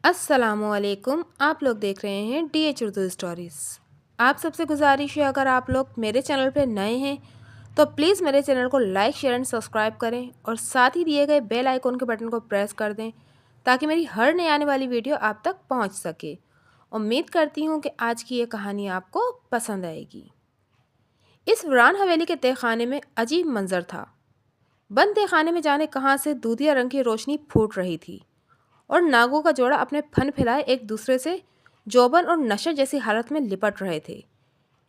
अस्सलाम वालेकुम। आप लोग देख रहे हैं DH उर्दू स्टोरीज़। आप सबसे गुजारिश है, अगर आप लोग मेरे चैनल पर नए हैं तो प्लीज़ मेरे चैनल को लाइक शेयर एंड सब्सक्राइब करें और साथ ही दिए गए बेल आइकन के बटन को प्रेस कर दें ताकि मेरी हर नई आने वाली वीडियो आप तक पहुंच सके। उम्मीद करती हूं कि आज की ये कहानी आपको पसंद आएगी। इस वीरान हवेली के तहखाने में अजीब मंजर था। बंद तहखाने में जाने कहाँ से दूधिया रंग की रोशनी फूट रही थी और नागों का जोड़ा अपने फन फैलाए एक दूसरे से जोबन और नशे जैसी हालत में लिपट रहे थे।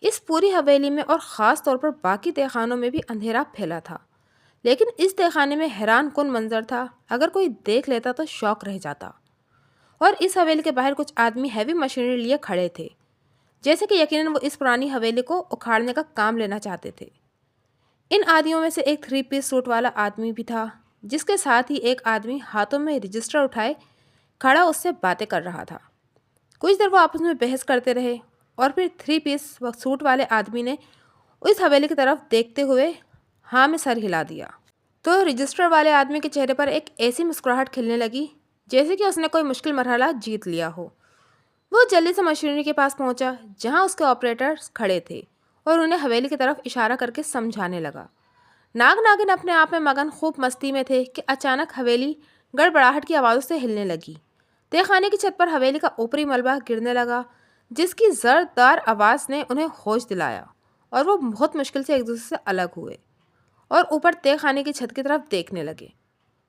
इस पूरी हवेली में और ख़ास तौर पर बाकी तहखानों में भी अंधेरा फैला था, लेकिन इस तहखाने में हैरान कुन मंजर था। अगर कोई देख लेता तो शौक रह जाता। और इस हवेली के बाहर कुछ आदमी हैवी मशीनरी लिए खड़े थे, जैसे कि यकीनन वो इस पुरानी हवेली को उखाड़ने का काम लेना चाहते थे। इन आदमियों में से एक 3 पीस सूट वाला आदमी भी था, जिसके साथ ही एक आदमी हाथों में रजिस्टर उठाए खड़ा उससे बातें कर रहा था। कुछ देर वो आपस में बहस करते रहे और फिर 3 पीस सूट वाले आदमी ने उस हवेली की तरफ देखते हुए हाँ में सर हिला दिया। तो रजिस्टर वाले आदमी के चेहरे पर एक ऐसी मुस्कुराहट खिलने लगी जैसे कि उसने कोई मुश्किल मरहला जीत लिया हो। वो जल्दी से मशीनरी के पास पहुंचा जहां उसके ऑपरेटर्स खड़े थे और उन्हें हवेली की तरफ इशारा करके समझाने लगा। नाग नागिन अपने आप में मगन खूब मस्ती में थे कि अचानक हवेली गड़बड़ाहट की आवाज़ों से हिलने लगी। तहखाने की छत पर हवेली का ऊपरी मलबा गिरने लगा, जिसकी ज़ोरदार आवाज़ ने उन्हें होश दिलाया और वो बहुत मुश्किल से एक दूसरे से अलग हुए और ऊपर तहखाने की छत की तरफ देखने लगे।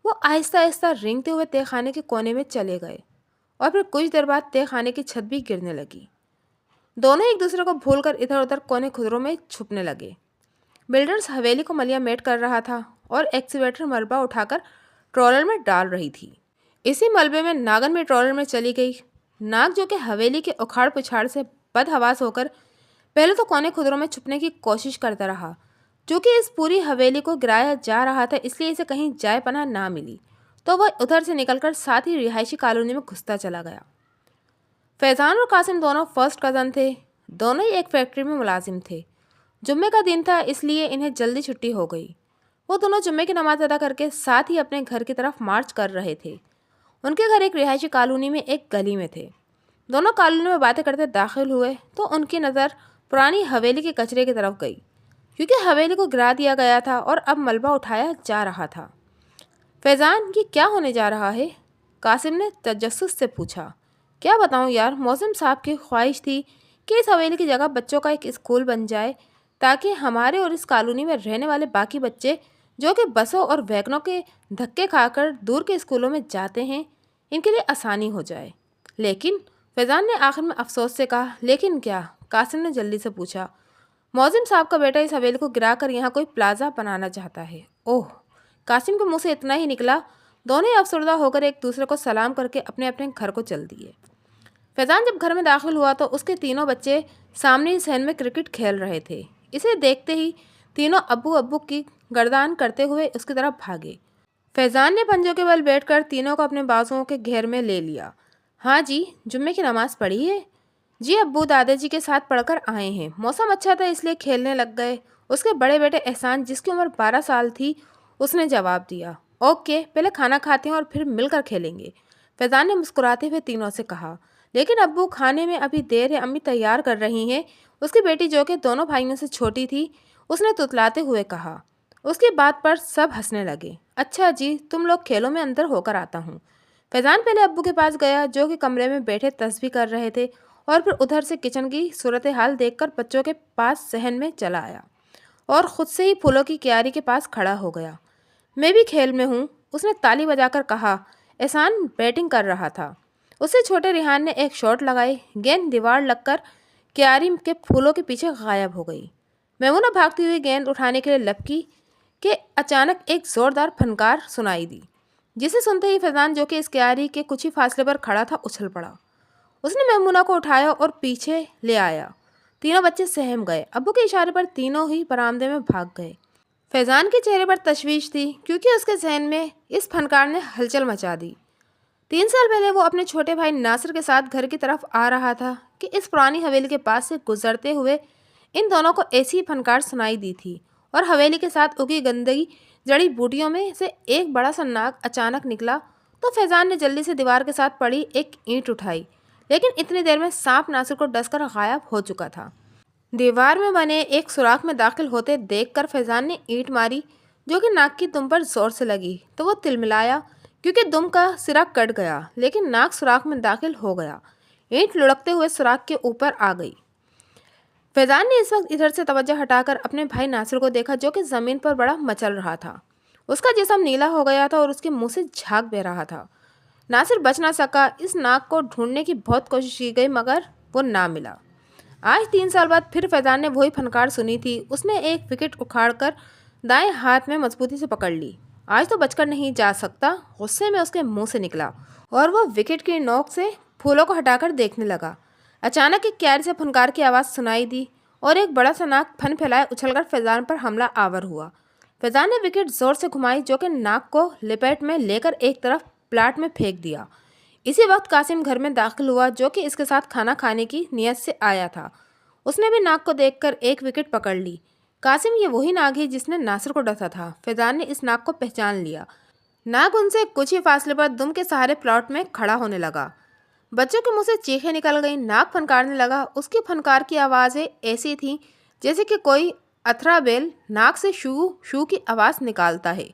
वो आहिस्ता आहिस्ता रेंगते हुए तहखाने के कोने में चले गए और फिर कुछ देर बाद तहखाने की छत भी गिरने लगी। दोनों एक दूसरे को भूलकर इधर उधर कोने खुदरों में छुपने लगे। बिल्डर्स हवेली को मलिया मेट कर रहा था और एक्सीवेटर मलबा उठाकर ट्रॉलर में डाल रही थी। इसी मलबे में नागन भी ट्रॉलर में चली गई। नाग, जो कि हवेली के उखाड़ पिछाड़ से बदहवास होकर पहले तो कोने खुदरों में छुपने की कोशिश करता रहा, क्योंकि इस पूरी हवेली को गिराया जा रहा था, इसलिए इसे कहीं जाए पनाह ना मिली, तो वह उधर से निकलकर साथ ही रिहायशी कॉलोनी में घुसता चला गया। फैज़ान और कासिम दोनों फर्स्ट कज़न थे। दोनों ही एक फैक्ट्री में मुलाजिम थे। जुम्मे का दिन था, इसलिए इन्हें जल्दी छुट्टी हो गई। वो दोनों जुम्मे की नमाज अदा करके साथ ही अपने घर की तरफ मार्च कर रहे थे। उनके घर एक रिहायशी कॉलोनी में एक गली में थे। दोनों कॉलोनी में बातें करते दाखिल हुए तो उनकी नज़र पुरानी हवेली के कचरे की तरफ गई, क्योंकि हवेली को गिरा दिया गया था और अब मलबा उठाया जा रहा था। फैज़ान, ये क्या होने जा रहा है? कासिम ने तजस्सुस से पूछा। क्या बताऊं यार, मौसम साहब की ख्वाहिश थी कि इस हवेली की जगह बच्चों का एक स्कूल बन जाए, ताकि हमारे और इस कॉलोनी में रहने वाले बाकी बच्चे जो कि बसों और वैगनों के धक्के खाकर दूर के स्कूलों में जाते हैं, इनके लिए आसानी हो जाए। लेकिन फैज़ान ने आखिर में अफसोस से कहा, लेकिन क्या? कासिम ने जल्दी से पूछा। मौजिम साहब का बेटा इस हवेली को गिराकर यहाँ कोई प्लाजा बनाना चाहता है। ओह! कासिम के मुंह से इतना ही निकला। दोनों ही अफसरदा होकर एक दूसरे को सलाम करके अपने अपने घर को चल दिए। फैज़ान जब घर में दाखिल हुआ तो उसके तीनों बच्चे सामने ही सहन में क्रिकेट खेल रहे थे। इसे देखते ही तीनों अब्बू अब्बू की गर्दान करते हुए उसकी तरफ भागे। फैज़ान ने पंजों के बल बैठकर तीनों को अपने बाजुओं के घेर में ले लिया। हाँ जी, जुम्मे की नमाज पढ़ी है? जी अब्बू दादाजी के साथ पढ़कर आए हैं। मौसम अच्छा था इसलिए खेलने लग गए। उसके बड़े बेटे एहसान, जिसकी उम्र 12 साल थी, उसने जवाब दिया। ओके, पहले खाना खाते हैं और फिर मिलकर खेलेंगे, फैज़ान ने मुस्कुराते हुए तीनों से कहा। लेकिन अब्बू, खाने में अभी देर है, अम्मी तैयार कर रही हैं। उसकी बेटी, जो कि दोनों भाइयों से छोटी थी, उसने तुतलाते हुए कहा। उसकी बात पर सब हंसने लगे। अच्छा जी, तुम लोग खेलो, मैं अंदर होकर आता हूँ। फैज़ान पहले अब्बू के पास गया, जो कि कमरे में बैठे तस्बीह कर रहे थे, और फिर उधर से किचन की सूरत हाल देखकर बच्चों के पास सहन में चला आया और ख़ुद से ही फूलों की क्यारी के पास खड़ा हो गया। मैं भी खेल में हूँ, उसने ताली बजाकर कहा। एहसान बैटिंग कर रहा था। उससे छोटे रिहान ने एक शॉट लगाई। गेंद दीवार लगकर क्यारी के फूलों के पीछे गायब हो गई। मैमूना भागती हुई गेंद उठाने के लिए लपकी कि अचानक एक ज़ोरदार फनकार सुनाई दी, जिसे सुनते ही फैज़ान, जो कि इस क्यारी के कुछ ही फासले पर खड़ा था, उछल पड़ा। उसने मैमूना को उठाया और पीछे ले आया। तीनों बच्चे सहम गए। अब्बू के इशारे पर तीनों ही बरामदे में भाग गए। फैज़ान के चेहरे पर तशवीश थी, क्योंकि उसके जहन में इस फनकार ने हलचल मचा दी। 3 साल पहले वो अपने छोटे भाई नासिर के साथ घर की तरफ आ रहा था कि इस पुरानी हवेली के पास से गुजरते हुए इन दोनों को ऐसी ही फनकार सुनाई दी थी और हवेली के साथ उगी गंदगी जड़ी बूटियों में से एक बड़ा सा नाग अचानक निकला तो फैजान ने जल्दी से दीवार के साथ पड़ी एक ईंट उठाई, लेकिन इतनी देर में सांप नासिर को डसकर गायब हो चुका था। दीवार में बने एक सुराख में दाखिल होते देखकर फैजान ने ईंट मारी, जो कि नाक की दुम पर जोर से लगी तो वो तिलमिलाया, क्योंकि दुम का सिरा कट गया, लेकिन नाक सुराख में दाखिल हो गया। ईंट लुढ़कते हुए सुराख के ऊपर आ गई। फैजान ने इस वक्त इधर से तवज्जो हटाकर अपने भाई नासिर को देखा, जो कि ज़मीन पर बड़ा मचल रहा था। उसका जिस्म नीला हो गया था और उसके मुंह से झाग बह रहा था। नासिर बच ना सका। इस नाक को ढूंढने की बहुत कोशिश की गई, मगर वो ना मिला। आज 3 साल बाद फिर फैजान ने वही फनकार सुनी थी। उसने एक विकेट उखाड़कर दाएं हाथ में मजबूती से पकड़ ली। आज तो बचकर नहीं जा सकता, गुस्से में उसके मुंह से निकला, और वो विकेट की नोक से फूलों को हटाकर देखने लगा। अचानक एक क्यारी से फनकार की आवाज़ सुनाई दी और एक बड़ा सा नाक फन फैलाए उछलकर फैजान पर हमला आवर हुआ। फैजान ने विकेट जोर से घुमाई, जो कि नाक को लिपेट में लेकर एक तरफ प्लाट में फेंक दिया। इसी वक्त कासिम घर में दाखिल हुआ, जो कि इसके साथ खाना खाने की नीयत से आया था। उसने भी नाक को देखकर एक विकेट पकड़ ली। कासिम ये वही नाग है जिसने नासिर को डसा था। फैजान ने इस नाग को पहचान लिया। नाग उनसे कुछ ही फासले पर दुम के सहारे प्लॉट में खड़ा होने लगा। बच्चों के मुंह से चीखें निकल गईं। नाग फनकारने लगा। उसकी फनकार की आवाज़ें ऐसी थीं जैसे कि कोई अथरा बैल नाक से शू शू की आवाज़ निकालता है।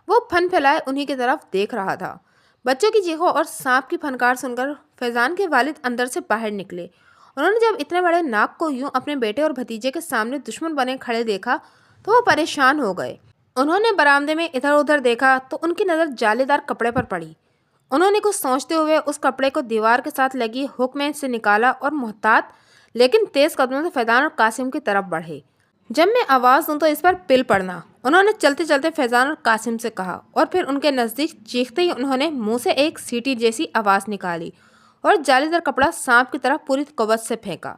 वो फन फैलाए उन्हीं की तरफ देख रहा था। बच्चों की चीखों और सांप की फनकार सुनकर फैजान के वालिद अंदर से बाहर निकले। उन्होंने जब इतने बड़े नाग को यूं अपने बेटे और भतीजे के सामने दुश्मन बने खड़े देखा तो वो परेशान हो गए। उन्होंने बरामदे में इधर उधर देखा तो उनकी नज़र जालीदार कपड़े पर पड़ी। उन्होंने कुछ सोचते हुए उस कपड़े को दीवार के साथ लगी हुक में से निकाला और मुहतात लेकिन तेज कदमों से फैजान और कासिम की तरफ बढ़े। जब मैं आवाज़ दूं तो इस पर पिल पड़ना, उन्होंने चलते चलते फैजान और कासिम से कहा, और फिर उनके नज़दीक चीखते ही उन्होंने मुंह से एक सीटी जैसी आवाज़ निकाली और जालीदार कपड़ा सांप की तरफ पूरी कुव्वत से फेंका।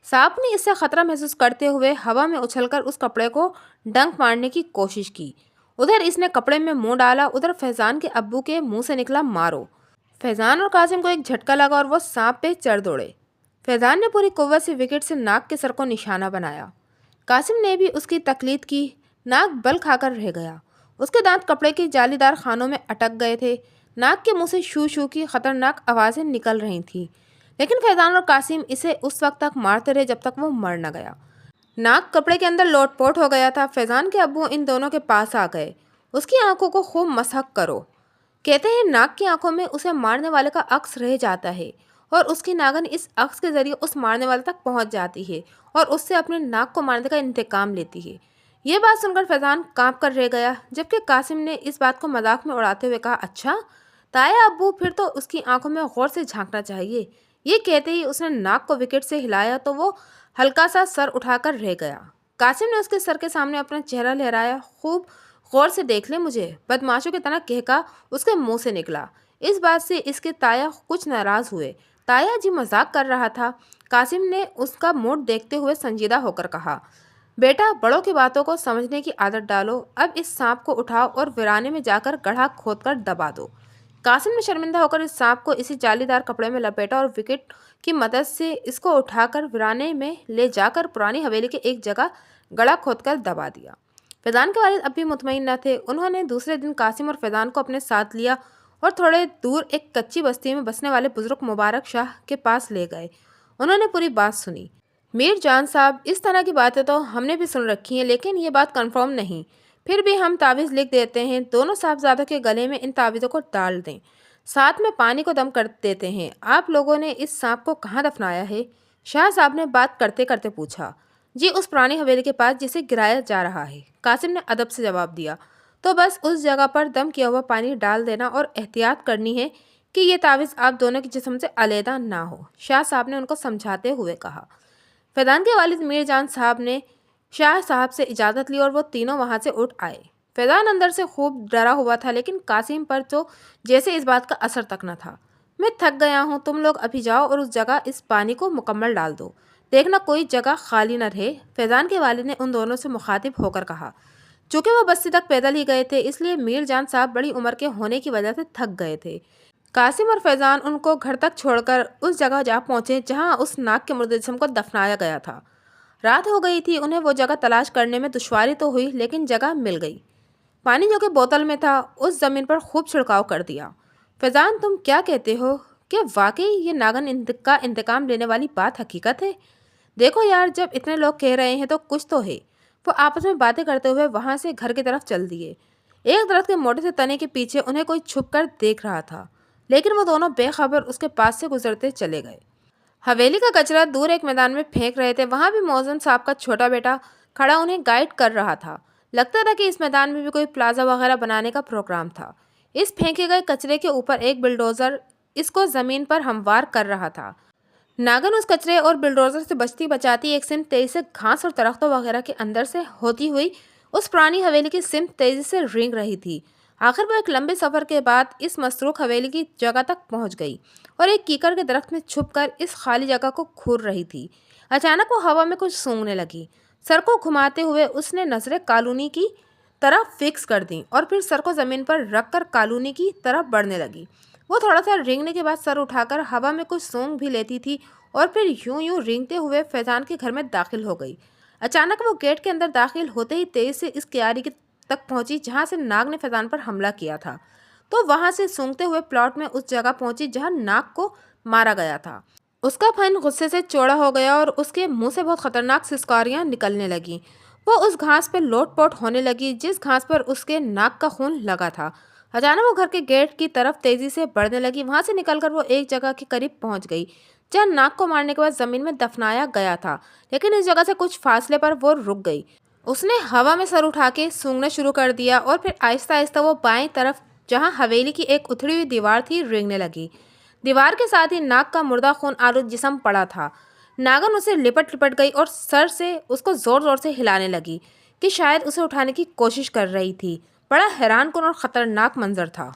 सांप ने इससे खतरा महसूस करते हुए हवा में उछलकर उस कपड़े को डंक मारने की कोशिश की। उधर इसने कपड़े में मुंह डाला, उधर फैजान के अब्बू के मुंह से निकला मारो। फैजान और कासिम को एक झटका लगा और वो सांप पे चढ़ दौड़े। फैजान ने पूरी कुव्वत से विकेट से नाक के सर को निशाना बनाया। कासिम ने भी उसकी तकलीद की। नाक बल खाकर रह गया। उसके दांत कपड़े के जालीदार खानों में अटक गए थे। नाक के मुंह से शू शू की खतरनाक आवाज़ें निकल रही थीं, लेकिन फैजान और कासिम इसे उस वक्त तक मारते रहे जब तक वो मर न गया। नाक कपड़े के अंदर लोटपोट हो गया था। फैजान के अब्बू इन दोनों के पास आ गए। उसकी आंखों को खूब मसक करो। कहते हैं नाक की आंखों में उसे मारने वाले का अक्स रह जाता है और उसकी नागन इस अक्स के जरिए उस मारने वाले तक पहुंच जाती है और उससे अपने नाक को मारने का इंतकाम लेती है। ये बात सुनकर फैजान कांप कर रह गया, जबकि कासिम ने इस बात को मजाक में उड़ाते हुए कहा, अच्छा ताया अब्बू, फिर तो उसकी आंखों में गौर से झांकना चाहिए। ये कहते ही उसने नाक को विकेट से हिलाया तो वो हल्का सा सर उठाकर रह गया। कासिम ने उसके सर के सामने अपना चेहरा लहराया। खूब गौर से देख ले मुझे, बदमाशों की तरह कहका उसके मुंह से निकला। इस बात से इसके ताया कुछ नाराज हुए। ताया जी मजाक कर रहा था। कासिम ने उसका मूड देखते हुए संजीदा होकर कहा, बेटा बड़ों की बातों को समझने की आदत डालो। अब इस सांप को उठाओ और वीराने में जाकर गड्ढा खोदकर दबा दो। कासिम ने शर्मिंदा होकर इस सांप को इसी जालीदार कपड़े में लपेटा और विकेट की मदद से इसको उठाकर वीराने में ले जाकर पुरानी हवेली के एक जगह गड्ढा खोदकर दबा दिया। फैजान के वालिद अब भी मुतमईन न थे। उन्होंने दूसरे दिन कासिम और फैजान को अपने साथ लिया और थोड़े दूर एक कच्ची बस्ती में बसने वाले बुजुर्ग मुबारक शाह के पास ले गए। उन्होंने पूरी बात सुनी। मीर जान साहब, इस तरह की बातें तो हमने भी सुन रखी हैं, लेकिन ये बात कंफर्म नहीं। फिर भी हम तावीज़ लिख देते हैं। दोनों साहबजादों के गले में इन तावीज़ों को डाल दें, साथ में पानी को दम कर देते हैं। आप लोगों ने इस सांप को कहाँ दफनाया है? शाह साहब ने बात करते करते पूछा। जी, उस पुरानी हवेली के पास जिसे गिराया जा रहा है, कासिम ने अदब से जवाब दिया। तो बस उस जगह पर दम किया हुआ पानी डाल देना और एहतियात करनी है कि ये तावीज़ आप दोनों के जिस्म से अलहदा ना हो, शाह साहब ने उनको समझाते हुए कहा। फैजान के वालिद मीर जान साहब ने शाह साहब से इजाज़त ली और वो तीनों वहाँ से उठ आए। फैजान अंदर से खूब डरा हुआ था, लेकिन कासिम पर तो जैसे इस बात का असर तक न था। मैं थक गया हूँ, तुम लोग अभी जाओ और उस जगह इस पानी को मुकम्मल डाल दो, देखना कोई जगह खाली न रहे। फैजान के वालिद ने उन दोनों से मुखातिब होकर कहा। चूँकि वो बस्ती तक पैदल ही गए थे, इसलिए मीर जान साहब बड़ी उम्र के होने की वजह से थक गए थे। कासिम और फैजान उनको घर तक छोड़कर उस जगह जा पहुँचे जहाँ उस नाग के मुर्दे जिस्म को दफनाया गया था। रात हो गई थी। उन्हें वो जगह तलाश करने में दुश्वारी तो हुई, लेकिन जगह मिल गई। पानी जो कि बोतल में था उस ज़मीन पर खूब छिड़काव कर दिया। फैजान, तुम क्या कहते हो? क्या वाकई ये नागन का इंतकाम लेने वाली बात हकीकत है? देखो यार, जब इतने लोग कह रहे हैं तो कुछ तो है। वो आपस में बातें करते हुए वहां से घर की तरफ चल दिए। एक दरख्त के मोटे से तने के पीछे उन्हें कोई छुप कर देख रहा था, लेकिन वो दोनों बेखबर उसके पास से गुजरते चले गए। हवेली का कचरा दूर एक मैदान में फेंक रहे थे। वहां भी मोहसिन साहब का छोटा बेटा खड़ा उन्हें गाइड कर रहा था। लगता था कि इस मैदान में भी कोई प्लाजा वगैरह बनाने का प्रोग्राम था। इस फेंके गए कचरे के ऊपर एक बिल्डोजर इसको जमीन पर हमवार कर रहा था। नागन उस कचरे और बिल्डोजर से बचती बचाती एक सिम तेजी से घास और दरख्तों वगैरह के अंदर से होती हुई उस पुरानी हवेली की सिम तेजी से रेंग रही थी। आखिर वो एक लंबे सफर के बाद इस मसरूक हवेली की जगह तक पहुंच गई और एक कीकर के दरख्त में छुपकर इस खाली जगह को घूर रही थी। अचानक वो हवा में कुछ सूंघने लगी। सर को घुमाते हुए उसने नजरें कॉलोनी की तरफ फिक्स कर दी और फिर सर को जमीन पर रखकर कॉलोनी की तरफ बढ़ने लगी। वो थोड़ा सा रेंगने के बाद सर उठाकर हवा में कुछ सूंघ भी लेती थी और फिर यूं यूं रेंगते हुए फैजान के घर में दाखिल हो गई। अचानक वो गेट के अंदर दाखिल होते ही तेज से इस क्यारी की तक पहुंची जहां से नाग ने फैजान पर हमला किया था। तो वहां से सूंघते हुए प्लॉट में उस जगह पहुंची जहां नाग को मारा गया था। उसका फन गुस्से से चौड़ा हो गया और उसके मुंह से बहुत खतरनाक सिसकारियां निकलने लगी। वो उस घास पर लोटपोट होने लगी जिस घास पर उसके नाक का खून लगा था। अचानक वो घर के गेट की तरफ तेजी से बढ़ने लगी। वहां से निकलकर वो एक जगह के करीब पहुंच गई जहां नाग को मारने के बाद जमीन में दफनाया गया था, लेकिन इस जगह से कुछ फासले पर वो रुक गई। उसने हवा में सर उठा के सूंघना शुरू कर दिया और फिर आहिस्ता आहिस्ता वो बाएं तरफ जहां हवेली की एक उथड़ी हुई दीवार थी रेंगने लगी। दीवार के साथ ही नाग का मुर्दा खून आलूद जिस्म पड़ा था। नागन उसे लिपट लिपट गई और सर से उसको जोर जोर से हिलाने लगी कि शायद उसे उठाने की कोशिश कर रही थी। बड़ा हैरानकुन और खतरनाक मंजर था।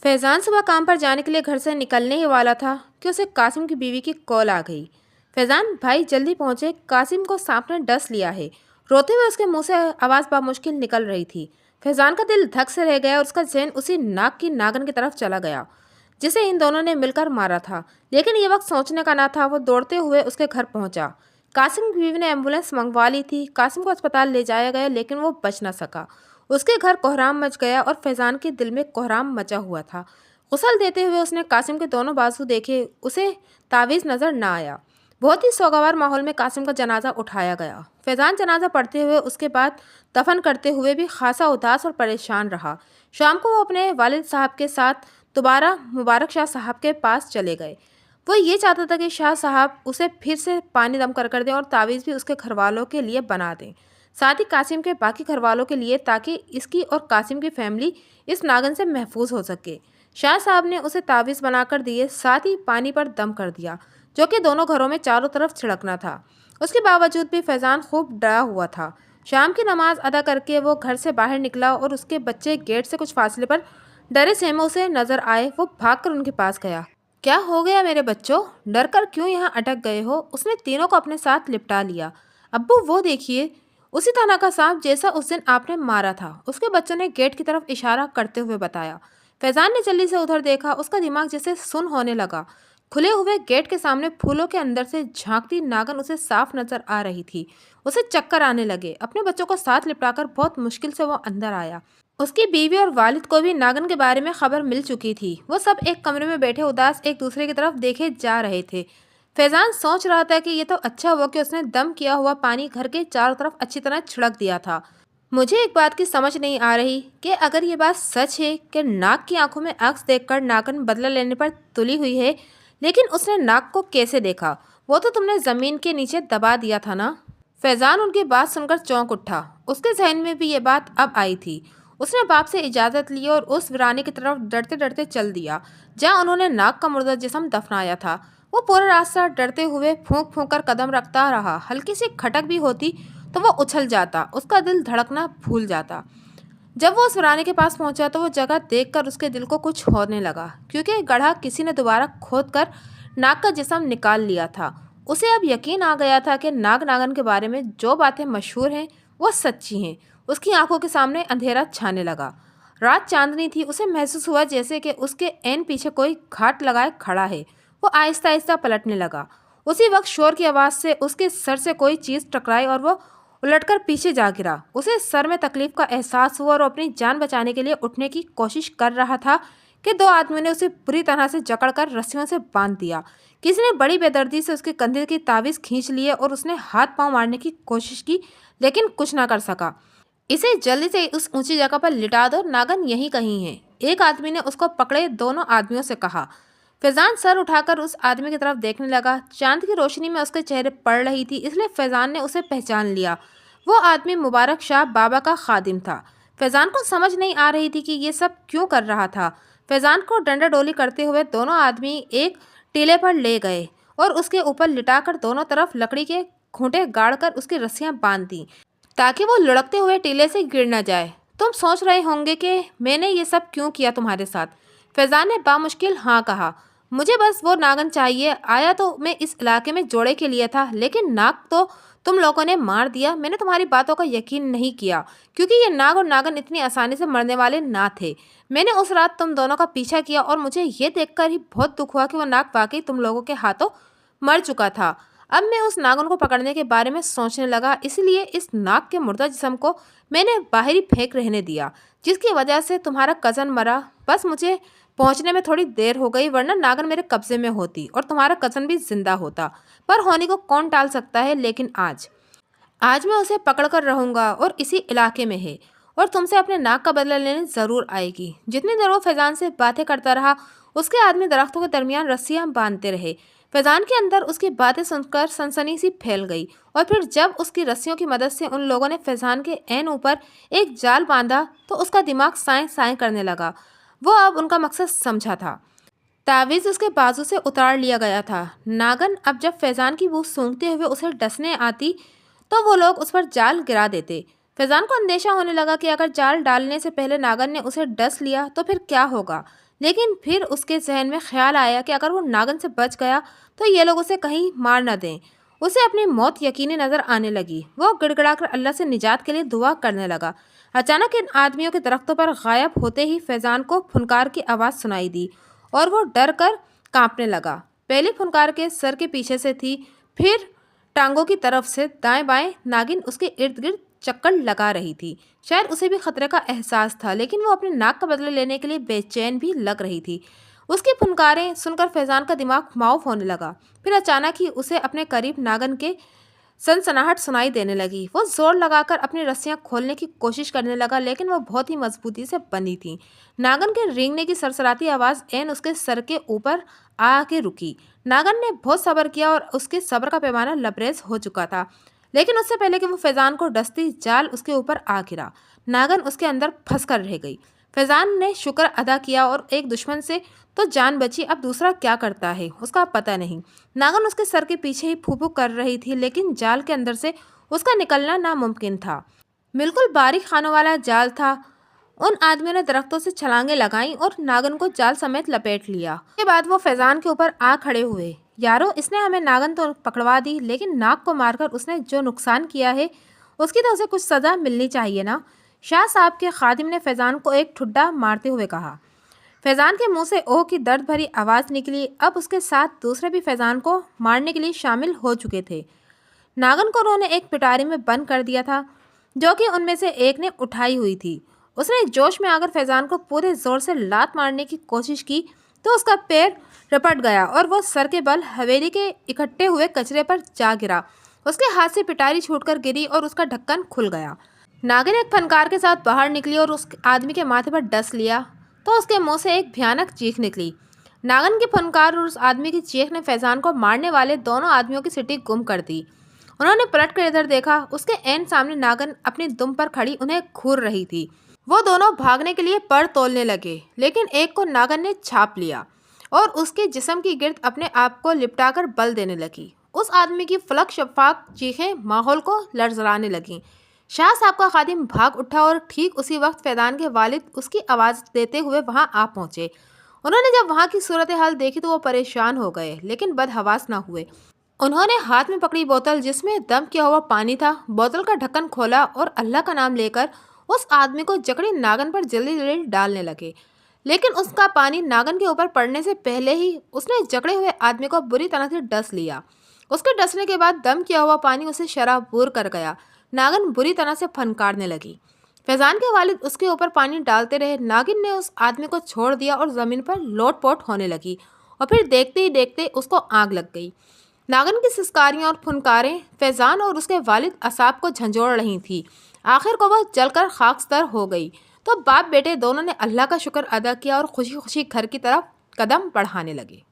फैजान सुबह काम पर जाने के लिए घर से निकलने ही वाला था कि उसे कासिम की बीवी की कॉल आ गई। फैजान भाई जल्दी पहुंचे, कासिम को सांप ने डस लिया है। रोते हुए उसके मुंह से आवाज़ बामुश्किल निकल रही थी। फैजान का दिल धक से रह गया और उसका ज़हन उसी नाग की नागन की तरफ चला गया जिसे इन दोनों ने मिलकर मारा था। लेकिन ये वक्त सोचने का ना था। वो दौड़ते हुए उसके घर पहुंचा। कासिम की बीवी ने एम्बुलेंस मंगवा ली थी। कासिम को अस्पताल ले जाया गया लेकिन वो बच न सका। उसके घर कोहराम मच गया और फैजान के दिल में कोहराम मचा हुआ था। गुस्ल देते हुए उसने कासिम के दोनों बाजू देखे, उसे तावीज़ नज़र न आया। बहुत ही सोगवार माहौल में कासिम का जनाजा उठाया गया। फैजान जनाजा पढ़ते हुए उसके बाद दफन करते हुए भी खासा उदास और परेशान रहा। शाम को वो अपने वालिद साहब के साथ दोबारा मुबारक शाह साहब के पास चले गए। वो ये चाहता था कि शाह साहब उसे फिर से पानी दम कर दें और तावीज़ भी उसके घरवालों के लिए बना दें, साथ ही कासिम के बाकी घरवालों के लिए, ताकि इसकी और कासिम की फैमिली इस नागन से महफूज हो सके। शाह साहब ने उसे तावीज़ बनाकर दिए, साथ ही पानी पर दम कर दिया जो कि दोनों घरों में चारों तरफ छिड़कना था। उसके बावजूद भी फैजान खूब डरा हुआ था। शाम की नमाज अदा करके वो घर से बाहर निकला और उसके बच्चे गेट से कुछ फासले पर डरे सहमे उसे नजर आए। वो भागकर उनके पास गया। क्या हो गया मेरे बच्चों, डर कर क्यों यहाँ अटक गए हो? उसने तीनों को अपने साथ लिपटा लिया। अब्बू वो देखिए, उसी तरह का सांप जैसा उस दिन आपने मारा था, उसके बच्चों ने गेट की तरफ इशारा करते हुए बताया। फैजान ने जल्दी से उधर देखा। उसका दिमाग जैसे सुन्न होने लगा। खुले हुए गेट के सामने फूलों के अंदर से झांकती नागन उसे साफ नजर आ रही थी। उसे चक्कर आने लगे। अपने बच्चों को साथ लिपटाकर बहुत मुश्किल से वो अंदर आया। उसकी बीवी और वालिद को भी नागन के बारे में खबर मिल चुकी थी। वो सब एक कमरे में बैठे उदास एक दूसरे की तरफ देखे जा रहे थे। फैजान सोच रहा था कि ये तो अच्छा हुआ कि उसने दम किया हुआ पानी घर के चारों तरफ अच्छी तरह छिड़क दिया था। मुझे एक बात की समझ नहीं आ रही कि अगर ये बात सच है कि नाग की आंखों में अक्स देखकर नागन बदला लेने पर तुली हुई है, लेकिन उसने नाग को कैसे देखा? वो तो तुमने जमीन के नीचे दबा दिया था ना? फैजान उनकी बात सुनकर चौंक उठा। उसके जहन में भी ये बात अब आई थी। उसने बाप से इजाज़त ली और उस वीराने की तरफ डरते डरते चल दिया जहाँ उन्होंने नाग का मुर्दा जिस्म दफनाया था। वो पूरा रास्ता डरते हुए फूंक फूंक कर कदम रखता रहा। हल्की सी खटक भी होती तो वो उछल जाता, उसका दिल धड़कना भूल जाता। जब वो उस वीराने के पास पहुंचा तो वो जगह देखकर उसके दिल को कुछ होने लगा, क्योंकि गड्ढा किसी ने दोबारा खोद कर नाग का जिस्म निकाल लिया था। उसे अब यकीन आ गया था कि नाग नागन के बारे में जो बातें मशहूर हैं वो सच्ची हैं। उसकी आंखों के सामने अंधेरा छाने लगा। रात चांदनी थी। उसे महसूस हुआ जैसे कि उसके एन पीछे कोई घाट लगाए खड़ा है। वो आहिस्ता आहिस्ता पलटने लगा। उसी वक्त शोर की आवाज़ से उसके सर से कोई चीज़ टकराई और वो उलटकर पीछे जा गिरा। उसे सर में तकलीफ का एहसास हुआ और वो अपनी जान बचाने के लिए उठने की कोशिश कर रहा था कि दो आदमियों ने उसे बुरी तरह से जकड़कर रस्सियों से बांध दिया। किसी ने बड़ी बेदर्दी से उसके कंधे की ताबीज खींच लिए और उसने हाथ पांव मारने की कोशिश की, लेकिन कुछ ना कर सका। इसे जल्दी से उस ऊंची जगह पर लिटा दो, नागन यहीं कहीं है, एक आदमी ने उसको पकड़े दोनों आदमियों से कहा। फैजान सर उठाकर उस आदमी की तरफ देखने लगा। चांद की रोशनी में उसके चेहरे पड़ रही थी, इसलिए फैजान ने उसे पहचान लिया। वो आदमी मुबारक शाह बाबा का खादिम था। फैजान को समझ नहीं आ रही थी कि ये सब क्यों कर रहा था। फैजान को डंडा डोली करते हुए दोनों आदमी एक टीले पर ले गए और उसके ऊपर लिटाकर दोनों तरफ लकड़ी के खूंटे गाड़कर उसकी रस्सियां बांध दी, ताकि वो लुढ़कते हुए टीले से गिर न जाए। तुम सोच रहे होंगे कि मैंने ये सब क्यों किया तुम्हारे साथ, फैजान ने बामुश्किल हाँ कहा। मुझे बस वो नागन चाहिए। आया तो मैं इस इलाके में जोड़े के लिए था, लेकिन नाग तो तुम लोगों ने मार दिया। मैंने तुम्हारी बातों का यकीन नहीं किया, क्योंकि ये नाग और नागन इतनी आसानी से मरने वाले ना थे। मैंने उस रात तुम दोनों का पीछा किया और मुझे ये देखकर ही बहुत दुख हुआ कि वो नाग वाकई तुम लोगों के हाथों मर चुका था। अब मैं उस नागन को पकड़ने के बारे में सोचने लगा, इसलिए इस नाग के मुर्दा जिस्म को मैंने बाहरी फेंक रहने दिया, जिसकी वजह से तुम्हारा कज़न मरा। बस मुझे पहुंचने में थोड़ी देर हो गई, वरना नागन मेरे कब्जे में होती और तुम्हारा कज़न भी जिंदा होता। पर होने को कौन टाल सकता है। लेकिन आज मैं उसे पकड़ कर रहूंगा और इसी इलाके में है, और तुमसे अपने नाक का बदला लेने ज़रूर आएगी। जितनी देर वो फैजान से बातें करता रहा, उसके आदमी दरख्तों के दरमियान रस्सियां बांधते रहे। फैजान के अंदर उसकी बातें सुनकर सनसनी सी फैल गई, और फिर जब उसकी रस्सियों की मदद से उन लोगों ने फैजान के ऐन ऊपर एक जाल बांधा, तो उसका दिमाग साएं साएं करने लगा। वो अब उनका मकसद समझा था। तावीज़ उसके बाजू से उतार लिया गया था। नागन अब जब फैजान की बू सूंघते हुए उसे डसने आती, तो वो लोग उस पर जाल गिरा देते। फैजान को अंदेशा होने लगा कि अगर जाल डालने से पहले नागन ने उसे डस लिया तो फिर क्या होगा। लेकिन फिर उसके जहन में ख्याल आया कि अगर वो नागन से बच गया तो ये लोग उसे कहीं मार न दें। उसे अपनी मौत यकीनी नजर आने लगी। वो गिड़गिड़ाकर अल्लाह से निजात के लिए दुआ करने लगा। अचानक इन आदमियों के दरख्तों पर गायब होते ही फैजान को फुनकार की आवाज़ सुनाई दी, और वो डर कर कांपने लगा। पहली फुनकार के सर के पीछे से थी, फिर टांगों की तरफ से दाएं बाएं नागिन उसके इर्द गिर्द चक्कर लगा रही थी। शायद उसे भी खतरे का एहसास था, लेकिन वो अपने नाक का बदला लेने के लिए बेचैन भी लग रही थी। उसकी फुनकारें सुनकर फैजान का दिमाग माऊफ होने लगा। फिर अचानक ही उसे अपने करीब नागन के सनसनाहट सुनाई देने लगी। वो जोर लगाकर अपनी रस्सियां खोलने की कोशिश करने लगा, लेकिन वो बहुत ही मजबूती से बंधी थी। नागन के रेंगने की सरसराती आवाज़ ऐन उसके सर के ऊपर आके रुकी। नागन ने बहुत सब्र किया और उसके सब्र का पैमाना लबरेज हो चुका था, लेकिन उससे पहले कि वो फैजान को डसती, जाल उसके ऊपर आ गिरा। नागन उसके अंदर फंस कर रह गई। फैजान ने शुक्र अदा किया और एक दुश्मन से तो जान बची, अब दूसरा क्या करता है उसका पता नहीं। नागन उसके सर के पीछे ही फूफू कर रही थी, लेकिन जाल के अंदर से उसका निकलना नामुमकिन था। बिल्कुल बारीक खानों वाला जाल था। उन आदमियों ने दरख्तों से छलांगे लगाई और नागन को जाल समेत लपेट लिया। उसके बाद वो फैजान के ऊपर आ खड़े हुए। यारो, इसने हमें नागन तो पकड़वा दी, लेकिन नाग को मारकर उसने जो नुकसान किया है उसकी तो उसे कुछ सज़ा मिलनी चाहिए ना। शाह साहब के खादिम ने फैजान को एक ठुड्डा मारते हुए कहा। फैजान के मुंह से ओह की दर्द भरी आवाज़ निकली। अब उसके साथ दूसरे भी फैजान को मारने के लिए शामिल हो चुके थे। नागन को उन्होंने एक पिटारी में बंद कर दिया था, जो कि उनमें से एक ने उठाई हुई थी। उसने जोश में आकर फैजान को पूरे जोर से लात मारने की कोशिश की, तो उसका पैर रपट गया और वो सर के बल हवेली के इकट्ठे हुए कचरे पर जा गिरा। उसके हाथ से पिटारी छूटकर गिरी और उसका ढक्कन खुल गया। नागिन एक फनकार के साथ बाहर निकली और उस आदमी के माथे पर डस लिया, तो उसके मुंह से एक भयानक चीख निकली। नागिन की फनकार और उस आदमी की चीख ने फैजान को मारने वाले दोनों आदमियों की सिटी गुम कर दी। उन्होंने पलट कर इधर देखा। उसके ऐन सामने नागिन अपनी दुम पर खड़ी उन्हें घूर रही थी। वो दोनों भागने के लिए पर तोलने लगे, लेकिन एक को नागिन ने छाप लिया और उसके जिस्म की गिर्द अपने आप को लिपटाकर बल देने लगी। उस आदमी की फलक शफाक चीखें माहौल को लरजराने लगीं। शाह साहब का खादिम भाग उठा और ठीक उसी वक्त फैजान के वालिद उसकी आवाज़ देते हुए वहां आ पहुंचे। उन्होंने जब वहां की सूरत हाल देखी तो वो परेशान हो गए, लेकिन बदहवास ना हुए। उन्होंने हाथ में पकड़ी बोतल जिसमें दम किया हुआ पानी था, बोतल का ढक्कन खोला और अल्लाह का नाम लेकर उस आदमी को जकड़ी नागन पर जल्दी जल्दी डालने लगे। लेकिन उसका पानी नागन के ऊपर पड़ने से पहले ही उसने जकड़े हुए आदमी को बुरी तरह से डस लिया। उसके डसने के बाद दम किया हुआ पानी उसे शराबूर कर गया। नागन बुरी तरह से फनकारने लगी। فیضان کے والد اس کے اوپر پانی ڈالتے رہے۔ ناگن نے اس آدمی کو چھوڑ دیا اور زمین پر لوٹ پوٹ ہونے لگی اور پھر دیکھتے ہی دیکھتے اس کو آگ لگ گئی۔ ناگن کی سسکاریاں اور پھنکاریں فیضان اور اس کے والد اعصاب کو جھنجھوڑ رہی تھی۔ آخر کو وہ جل کر خاکستر ہو گئی تو باپ بیٹے دونوں نے اللہ کا شکر ادا کیا اور خوشی خوشی گھر کی طرف قدم بڑھانے لگے۔